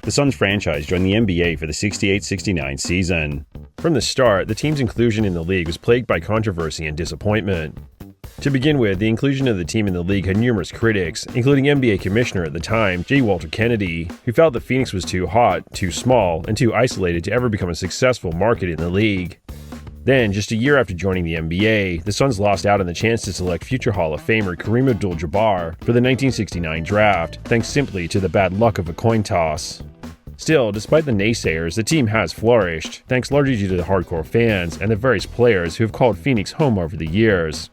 the Suns franchise joined the NBA for the 68-69 season. From the start, the team's inclusion in the league was plagued by controversy and disappointment. To begin with, the inclusion of the team in the league had numerous critics, including NBA Commissioner at the time, J. Walter Kennedy, who felt that Phoenix was too hot, too small, and too isolated to ever become a successful market in the league. Then, just a year after joining the NBA, the Suns lost out on the chance to select future Hall of Famer Kareem Abdul Jabbar for the 1969 draft, thanks simply to the bad luck of a coin toss. Still, despite the naysayers, the team has flourished, thanks largely to the hardcore fans and the various players who have called Phoenix home over the years.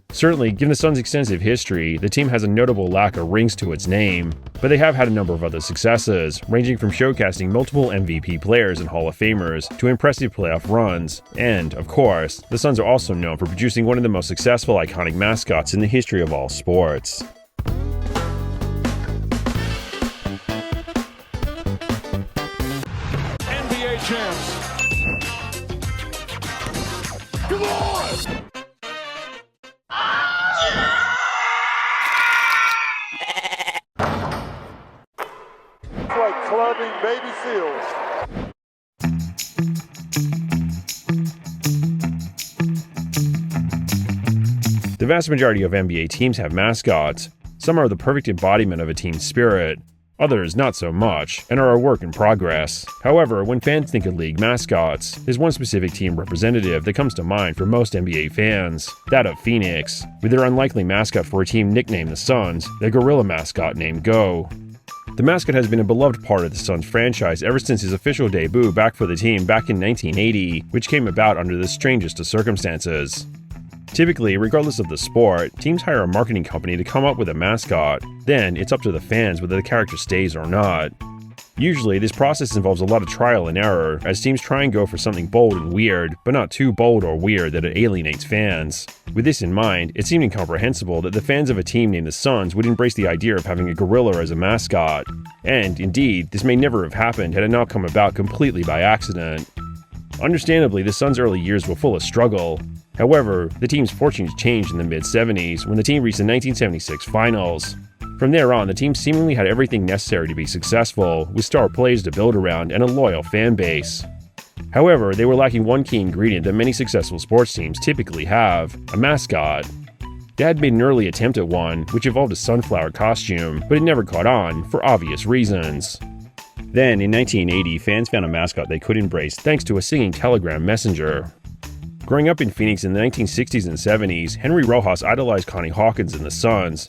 Certainly, given the Suns' extensive history, the team has a notable lack of rings to its name, but they have had a number of other successes, ranging from showcasing multiple MVP players and Hall of Famers to impressive playoff runs, and, of course, the Suns are also known for producing one of the most successful iconic mascots in the history of all sports. NBA champs. Come on! Like clubbing baby seals. The vast majority of NBA teams have mascots. Some are the perfect embodiment of a team spirit, others not so much, and are a work in progress. However, when fans think of league mascots, there's one specific team representative that comes to mind for most NBA fans, that of Phoenix, with their unlikely mascot for a team nicknamed the Suns, their gorilla mascot named Go. The mascot has been a beloved part of the Suns franchise ever since his official debut back for the team back in 1980, which came about under the strangest of circumstances. Typically, regardless of the sport, teams hire a marketing company to come up with a mascot. Then, it's up to the fans whether the character stays or not. Usually, this process involves a lot of trial and error, as teams try and go for something bold and weird, but not too bold or weird that it alienates fans. With this in mind, it seemed incomprehensible that the fans of a team named the Suns would embrace the idea of having a gorilla as a mascot. And, indeed, this may never have happened had it not come about completely by accident. Understandably, the Suns' early years were full of struggle. However, the team's fortunes changed in the mid-70s when the team reached the 1976 finals. From there on, the team seemingly had everything necessary to be successful, with star players to build around and a loyal fan base. However, they were lacking one key ingredient that many successful sports teams typically have: a mascot. They had made an early attempt at one, which involved a sunflower costume, but it never caught on, for obvious reasons. Then, in 1980, fans found a mascot they could embrace thanks to a singing telegram messenger. Growing up in Phoenix in the 1960s and 70s, Henry Rojas idolized Connie Hawkins and the Suns.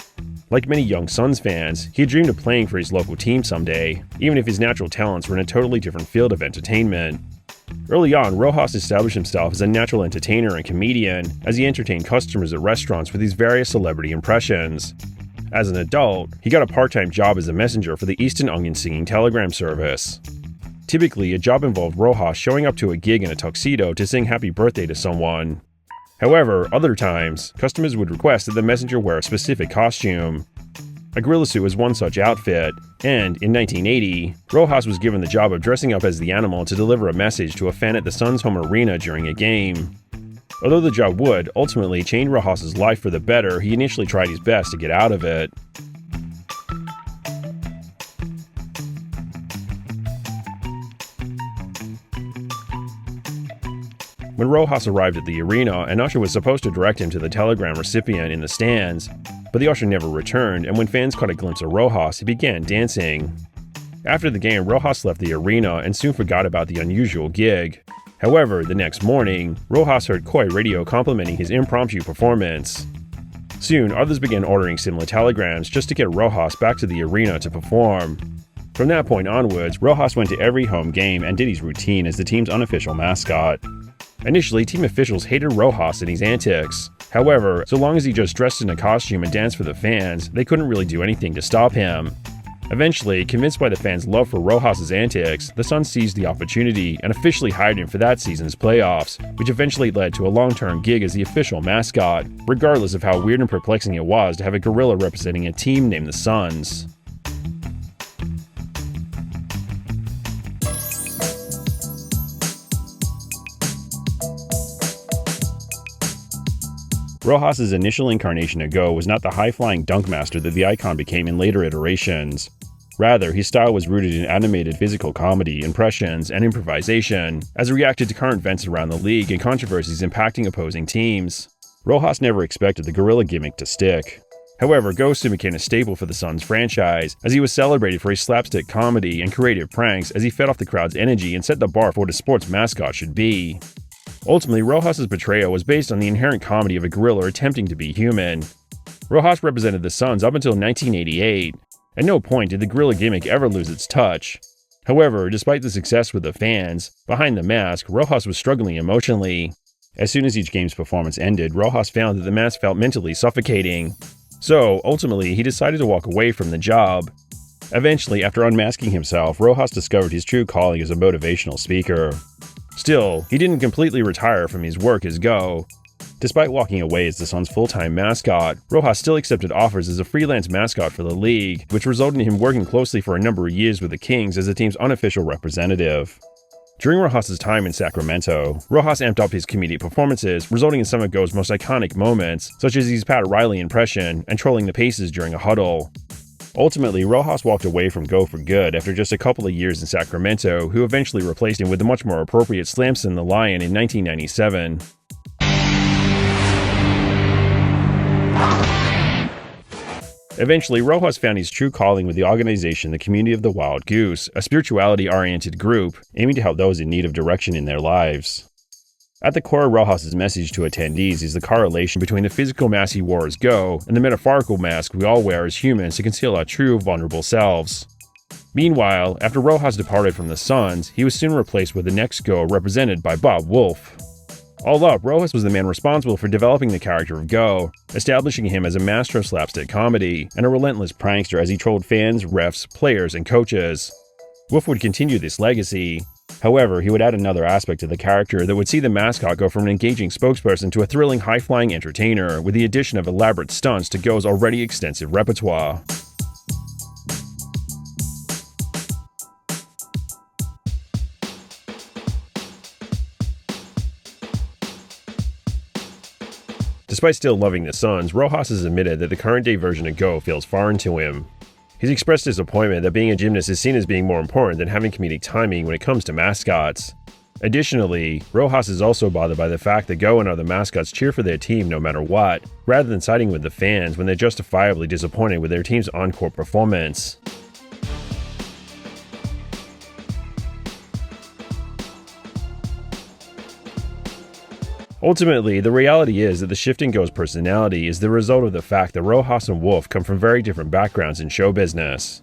Like many young Suns fans, he had dreamed of playing for his local team someday, even if his natural talents were in a totally different field of entertainment. Early on, Rojas established himself as a natural entertainer and comedian, as he entertained customers at restaurants with his various celebrity impressions. As an adult, he got a part-time job as a messenger for the Easton Onion singing telegram service. Typically, a job involved Rojas showing up to a gig in a tuxedo to sing happy birthday to someone. However, other times, customers would request that the messenger wear a specific costume. A gorilla suit was one such outfit, and in 1980, Rojas was given the job of dressing up as the animal to deliver a message to a fan at the Suns' home arena during a game. Although the job would ultimately change Rojas' life for the better, he initially tried his best to get out of it. When Rojas arrived at the arena, an usher was supposed to direct him to the telegram recipient in the stands, but the usher never returned, and when fans caught a glimpse of Rojas, he began dancing. After the game, Rojas left the arena and soon forgot about the unusual gig. However, the next morning, Rojas heard Koi Radio complimenting his impromptu performance. Soon, others began ordering similar telegrams just to get Rojas back to the arena to perform. From that point onwards, Rojas went to every home game and did his routine as the team's unofficial mascot. Initially, team officials hated Rojas and his antics. However, so long as he just dressed in a costume and danced for the fans, they couldn't really do anything to stop him. Eventually, convinced by the fans' love for Rojas' antics, the Suns seized the opportunity and officially hired him for that season's playoffs, which eventually led to a long-term gig as the official mascot, regardless of how weird and perplexing it was to have a gorilla representing a team named the Suns. Rojas' initial incarnation of Go was not the high-flying dunk master that the icon became in later iterations. Rather, his style was rooted in animated physical comedy, impressions, and improvisation, as it reacted to current events around the league and controversies impacting opposing teams. Rojas never expected the gorilla gimmick to stick. However, Go soon became a staple for the Suns franchise, as he was celebrated for his slapstick comedy and creative pranks as he fed off the crowd's energy and set the bar for what a sports mascot should be. Ultimately, Rojas' portrayal was based on the inherent comedy of a gorilla attempting to be human. Rojas represented the Suns up until 1988. At no point did the gorilla gimmick ever lose its touch. However, despite the success with the fans, behind the mask, Rojas was struggling emotionally. As soon as each game's performance ended, Rojas found that the mask felt mentally suffocating. So, ultimately, he decided to walk away from the job. Eventually, after unmasking himself, Rojas discovered his true calling as a motivational speaker. Still, he didn't completely retire from his work as Go. Despite walking away as the Suns' full-time mascot, Rojas still accepted offers as a freelance mascot for the league, which resulted in him working closely for a number of years with the Kings as the team's unofficial representative. During Rojas' time in Sacramento, Rojas amped up his comedic performances, resulting in some of Go's most iconic moments, such as his Pat Riley impression and trolling the Pacers during a huddle. Ultimately, Rojas walked away from Go for good after just a couple of years in Sacramento, who eventually replaced him with the much more appropriate Slamson the Lion in 1997. Eventually, Rojas found his true calling with the organization The Community of the Wild Goose, a spirituality-oriented group aiming to help those in need of direction in their lives. At the core of Rojas' message to attendees is the correlation between the physical mask he wore as Go and the metaphorical mask we all wear as humans to conceal our true, vulnerable selves. Meanwhile, after Rojas departed from the Suns, he was soon replaced with the next Go represented by Bob Wolfe. All up, Rojas was the man responsible for developing the character of Go, establishing him as a master of slapstick comedy and a relentless prankster as he trolled fans, refs, players, and coaches. Wolfe would continue this legacy. However, he would add another aspect to the character that would see the mascot go from an engaging spokesperson to a thrilling, high-flying entertainer, with the addition of elaborate stunts to Go's already extensive repertoire. Despite still loving the Suns, Rojas has admitted that the current-day version of Go feels foreign to him. He's expressed disappointment that being a gymnast is seen as being more important than having comedic timing when it comes to mascots. Additionally, Rojas is also bothered by the fact that Go and other mascots cheer for their team no matter what, rather than siding with the fans when they're justifiably disappointed with their team's on-court performance. Ultimately, the reality is that the shift in Go's personality is the result of the fact that Rojas and Wolfe come from very different backgrounds in show business.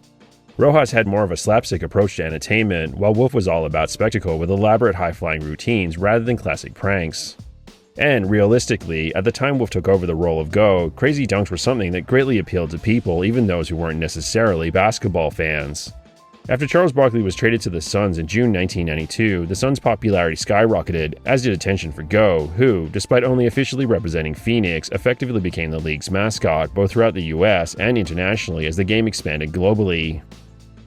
Rojas had more of a slapstick approach to entertainment, while Wolfe was all about spectacle with elaborate high-flying routines rather than classic pranks. And realistically, at the time Wolfe took over the role of Go, crazy dunks were something that greatly appealed to people, even those who weren't necessarily basketball fans. After Charles Barkley was traded to the Suns in June 1992, the Suns' popularity skyrocketed, as did attention for Go, who, despite only officially representing Phoenix, effectively became the league's mascot both throughout the US and internationally as the game expanded globally.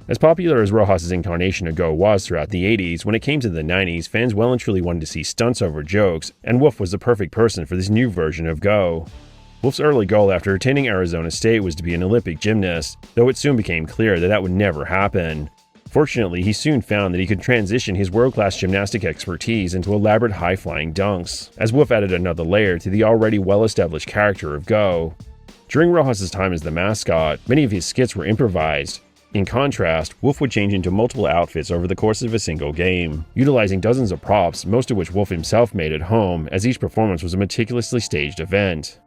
As popular as Rojas' incarnation of Go was throughout the 80s, when it came to the 90s, fans well and truly wanted to see stunts over jokes, and Wolfe was the perfect person for this new version of Go. Wolfe's early goal after attending Arizona State was to be an Olympic gymnast, though it soon became clear that that would never happen. Fortunately, he soon found that he could transition his world-class gymnastic expertise into elaborate high-flying dunks, as Wolfe added another layer to the already well-established character of Go. During Rojas' time as the mascot, many of his skits were improvised. In contrast, Wolfe would change into multiple outfits over the course of a single game, utilizing dozens of props, most of which Wolfe himself made at home, as each performance was a meticulously staged event.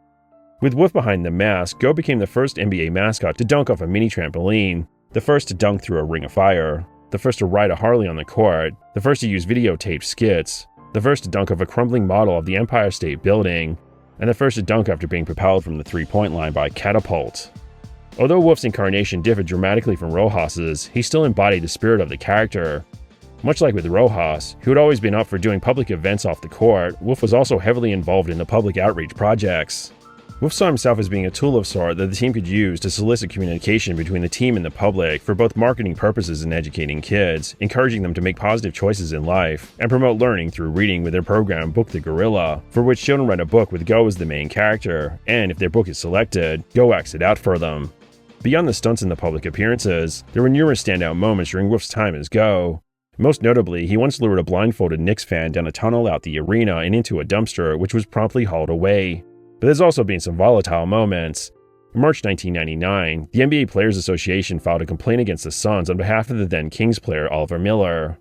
With Wolfe behind the mask, Go became the first NBA mascot to dunk off a mini trampoline, the first to dunk through a ring of fire, the first to ride a Harley on the court, the first to use videotaped skits, the first to dunk off a crumbling model of the Empire State Building, and the first to dunk after being propelled from the three-point line by a catapult. Although Wolfe's incarnation differed dramatically from Rojas's, he still embodied the spirit of the character. Much like with Rojas, who had always been up for doing public events off the court, Wolfe was also heavily involved in the public outreach projects. Wolfe saw himself as being a tool of sort that the team could use to solicit communication between the team and the public for both marketing purposes and educating kids, encouraging them to make positive choices in life, and promote learning through reading with their program Book the Gorilla, for which children write a book with Go as the main character, and if their book is selected, Go acts it out for them. Beyond the stunts and the public appearances, there were numerous standout moments during Wolfe's time as Go. Most notably, he once lured a blindfolded Knicks fan down a tunnel out the arena and into a dumpster, which was promptly hauled away. But there's also been some volatile moments. In March 1999, the NBA Players Association filed a complaint against the Suns on behalf of the then Kings player Oliver Miller.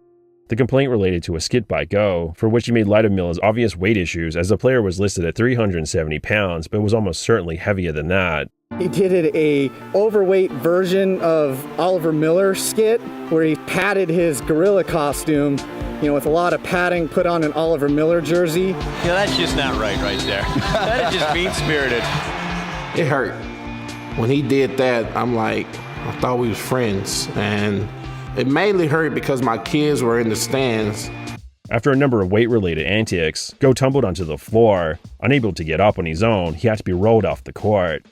The complaint related to a skit by Go, for which he made light of Miller's obvious weight issues, as the player was listed at 370 pounds, but was almost certainly heavier than that. He did a overweight version of Oliver Miller's skit where he padded his gorilla costume, with a lot of padding put on an Oliver Miller jersey. Yeah, that's just not right there. That is just mean-spirited. It hurt. When he did that, I thought we was friends. And it mainly hurt because my kids were in the stands. After a number of weight-related antics, Go tumbled onto the floor. Unable to get up on his own, he had to be rolled off the court.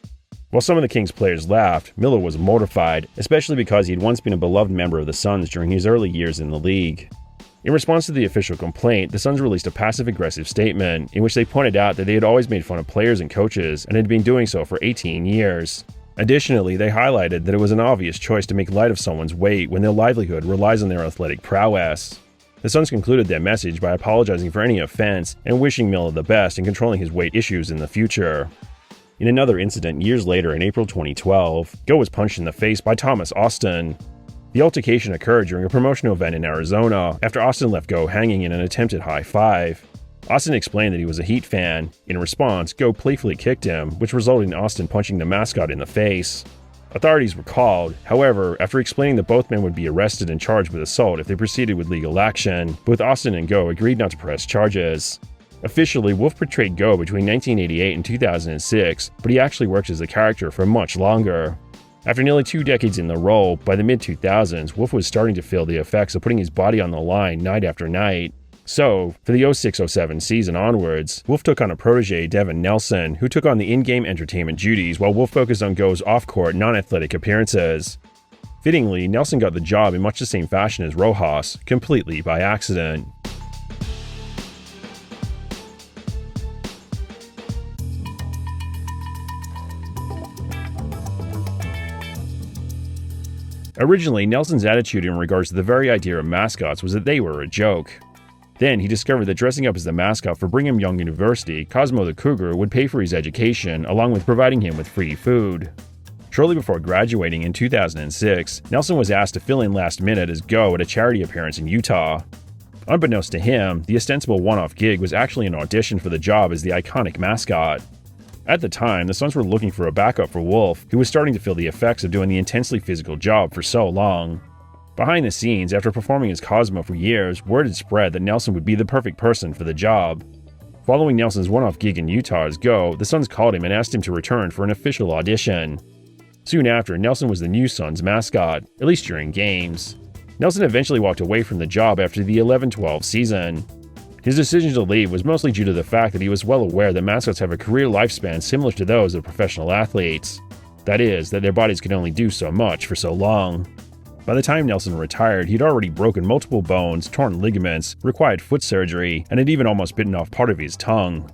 While some of the Kings players laughed, Miller was mortified, especially because he'd once been a beloved member of the Suns during his early years in the league. In response to the official complaint, the Suns released a passive-aggressive statement in which they pointed out that they had always made fun of players and coaches and had been doing so for 18 years. Additionally, they highlighted that it was an obvious choice to make light of someone's weight when their livelihood relies on their athletic prowess. The Suns concluded their message by apologizing for any offense and wishing Miller the best in controlling his weight issues in the future. In another incident years later in April 2012, Go was punched in the face by Thomas Austin. The altercation occurred during a promotional event in Arizona after Austin left Go hanging in an attempted high five. Austin explained that he was a Heat fan. In response, Go playfully kicked him, which resulted in Austin punching the mascot in the face. Authorities were called. However, after explaining that both men would be arrested and charged with assault if they proceeded with legal action, both Austin and Go agreed not to press charges. Officially, Wolfe portrayed Go between 1988 and 2006, but he actually worked as a character for much longer. After nearly 2 decades in the role, by the mid-2000s, Wolfe was starting to feel the effects of putting his body on the line night after night. So, for the 06-07 season onwards, Wolfe took on a protege, Devin Nelson, who took on the in-game entertainment duties while Wolfe focused on Go's off-court, non-athletic appearances. Fittingly, Nelson got the job in much the same fashion as Rojas, completely by accident. Originally, Nelson's attitude in regards to the very idea of mascots was that they were a joke. Then he discovered that dressing up as the mascot for Brigham Young University, Cosmo the Cougar would pay for his education, along with providing him with free food. Shortly before graduating in 2006, Nelson was asked to fill in last minute as Go at a charity appearance in Utah. Unbeknownst to him, the ostensible one-off gig was actually an audition for the job as the iconic mascot. At the time, the Suns were looking for a backup for Wolfe, who was starting to feel the effects of doing the intensely physical job for so long. Behind the scenes, after performing as Cosmo for years, word had spread that Nelson would be the perfect person for the job. Following Nelson's one-off gig in Utah as Go, the Suns called him and asked him to return for an official audition. Soon after, Nelson was the new Suns mascot, at least during games. Nelson eventually walked away from the job after the 11-12 season. His decision to leave was mostly due to the fact that he was well aware that mascots have a career lifespan similar to those of professional athletes. That is, that their bodies can only do so much for so long. By the time Nelson retired, he'd already broken multiple bones, torn ligaments, required foot surgery, and had even almost bitten off part of his tongue.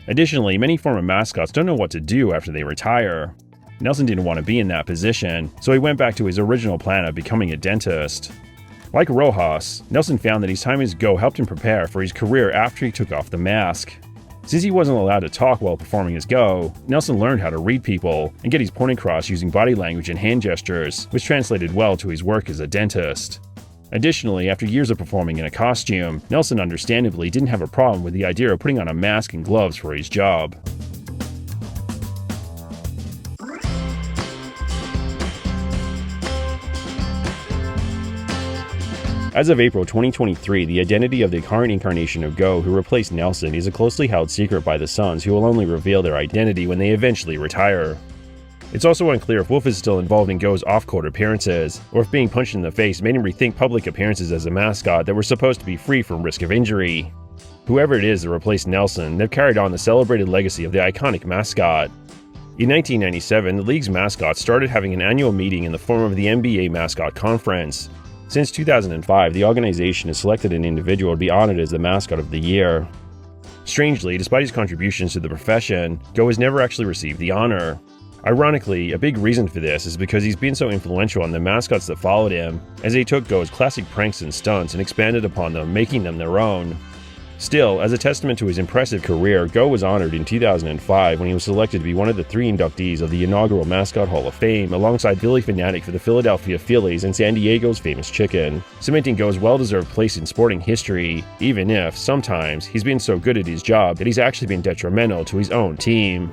Additionally, many former mascots don't know what to do after they retire. Nelson didn't want to be in that position, so he went back to his original plan of becoming a dentist. Like Rojas, Nelson found that his time as Go helped him prepare for his career after he took off the mask. Since he wasn't allowed to talk while performing as Go, Nelson learned how to read people and get his point across using body language and hand gestures, which translated well to his work as a dentist. Additionally, after years of performing in a costume, Nelson understandably didn't have a problem with the idea of putting on a mask and gloves for his job. As of April 2023, the identity of the current incarnation of Go who replaced Nelson is a closely held secret by the Suns, who will only reveal their identity when they eventually retire. It's also unclear if Wolfe is still involved in Go's off-court appearances, or if being punched in the face made him rethink public appearances as a mascot that were supposed to be free from risk of injury. Whoever it is that replaced Nelson, they've carried on the celebrated legacy of the iconic mascot. In 1997, the league's mascots started having an annual meeting in the form of the NBA Mascot Conference. Since 2005, the organization has selected an individual to be honored as the Mascot of the Year. Strangely, despite his contributions to the profession, Go has never actually received the honor. Ironically, a big reason for this is because he's been so influential on the mascots that followed him, as they took Go's classic pranks and stunts and expanded upon them, making them their own. Still, as a testament to his impressive career, Go was honored in 2005 when he was selected to be one of the 3 inductees of the inaugural Mascot Hall of Fame, alongside Philly Fanatic for the Philadelphia Phillies and San Diego's Famous Chicken, cementing Go's well-deserved place in sporting history, even if, sometimes, he's been so good at his job that he's actually been detrimental to his own team.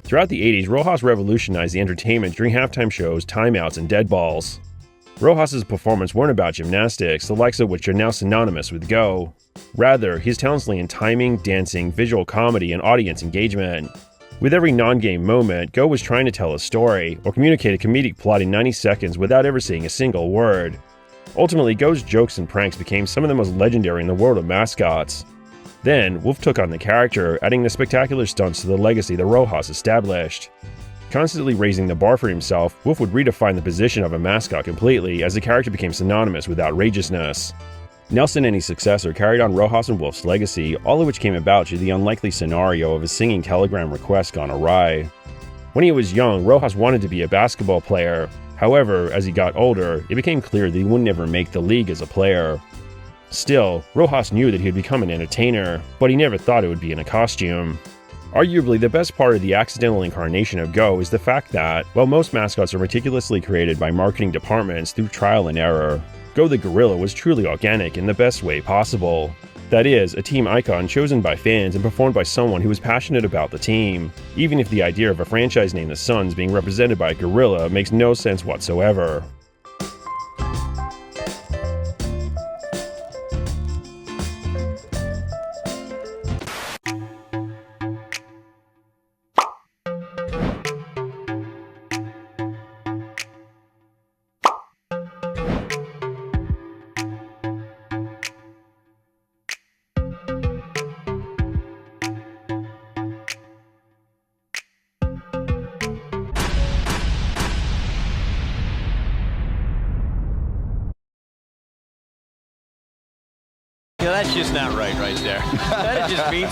Throughout the 80s, Rojas revolutionized the entertainment during halftime shows, timeouts, and dead balls. Rojas' performances weren't about gymnastics, the likes of which are now synonymous with Go. Rather, his talents lay in timing, dancing, visual comedy, and audience engagement. With every non-game moment, Go was trying to tell a story, or communicate a comedic plot in 90 seconds without ever saying a single word. Ultimately, Go's jokes and pranks became some of the most legendary in the world of mascots. Then, Wolfe took on the character, adding the spectacular stunts to the legacy that Rojas established. Constantly raising the bar for himself, Wolfe would redefine the position of a mascot completely as the character became synonymous with outrageousness. Nelson and his successor carried on Rojas and Wolfe's legacy, all of which came about due to the unlikely scenario of a singing telegram request gone awry. When he was young, Rojas wanted to be a basketball player. However, as he got older, it became clear that he would never make the league as a player. Still, Rojas knew that he would become an entertainer, but he never thought it would be in a costume. Arguably, the best part of the accidental incarnation of Go is the fact that, while most mascots are meticulously created by marketing departments through trial and error, Go the Gorilla was truly organic in the best way possible. That is, a team icon chosen by fans and performed by someone who was passionate about the team, even if the idea of a franchise named the SUNS being represented by a gorilla makes no sense whatsoever. That's just not right there. That just means